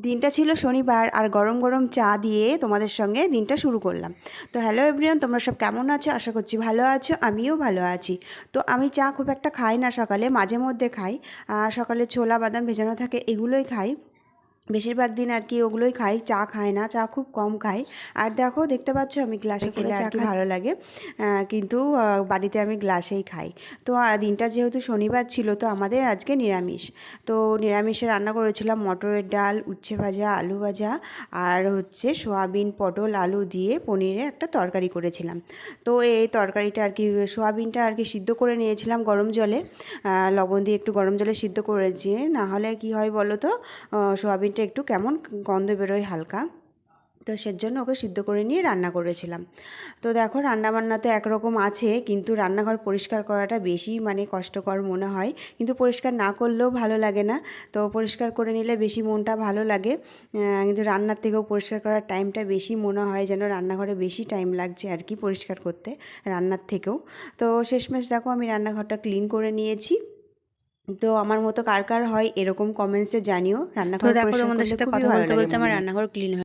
দিনটা ছিল শনিবার আর গরম গরম চা দিয়ে তোমাদের সঙ্গে দিনটা শুরু করলাম। তো হ্যালো এভরিওয়ান, তোমরা সব কেমন আছো? আশা করছি ভালো আছো, আমিও ভালো আছি। তো আমি চা খুব একটা খাই না সকালে, মাঝে মধ্যে খাই। সকালে ছোলা বাদাম ভেজানো থাকে, এগুলোই খাই। বেশিরভাগ দিন আর কি ওগুলোই খাই, চা খাই না, চা খুব কম খাই। আর দেখতে পাচ্ছ আমি গ্লাসে করে চা কি ভালো লাগে, কিন্তু বাড়িতে আমি গ্লাসেই খাই। তো দিনটা যেহেতু শনিবার ছিল, তো আমাদের আজকে নিরামিষ। তো নিরামিষে রান্না করেছিলাম মটরের ডাল, উচ্ছে ভাজা, আলু ভাজা, আর হচ্ছে সোয়াবিন পটল আলু দিয়ে পনিরে একটা তরকারি করেছিলাম। তো এই তরকারিটা আর কি, সোয়াবিনটা আর কি সিদ্ধ করে নিয়েছিলাম গরম জলে, লবণ দিয়ে একটু গরম জলে সিদ্ধ করেছি। না হলে কি হয় বলো তো, সোয়াবিনটা একটু কেমন গন্ধ বেরোয় হালকা। তো সেজন্য ওকে সিদ্ধ করে নিয়ে রান্না করেছিলাম। তো দেখো, রান্নাবান্না তো একরকম আছে, কিন্তু রান্নাঘর পরিষ্কার করাটা বেশি কষ্টকর মনে হয়। কিন্তু পরিষ্কার না করলেও ভালো লাগে না, তো পরিষ্কার করে নিলে বেশি মনটা ভালো লাগে। কিন্তু রান্নার থেকেও পরিষ্কার করার টাইমটা বেশি মনে হয়, যেন রান্নাঘরে বেশি টাইম লাগছে আর কি পরিষ্কার করতে রান্নার থেকেও। তো শেষমেশ দেখো আমি রান্নাঘরটা ক্লিন করে নিয়েছি। তো আমার মতো কার কার হয় এরকম কমেন্টসে জানিও, তো রান্নাঘর দেখো, পরিষ্কার তোমাদের করলে সাথে খুবই কথা ভালো বলতে লাগে বলতে মনে আমার হয়। রান্নাঘর ক্লিন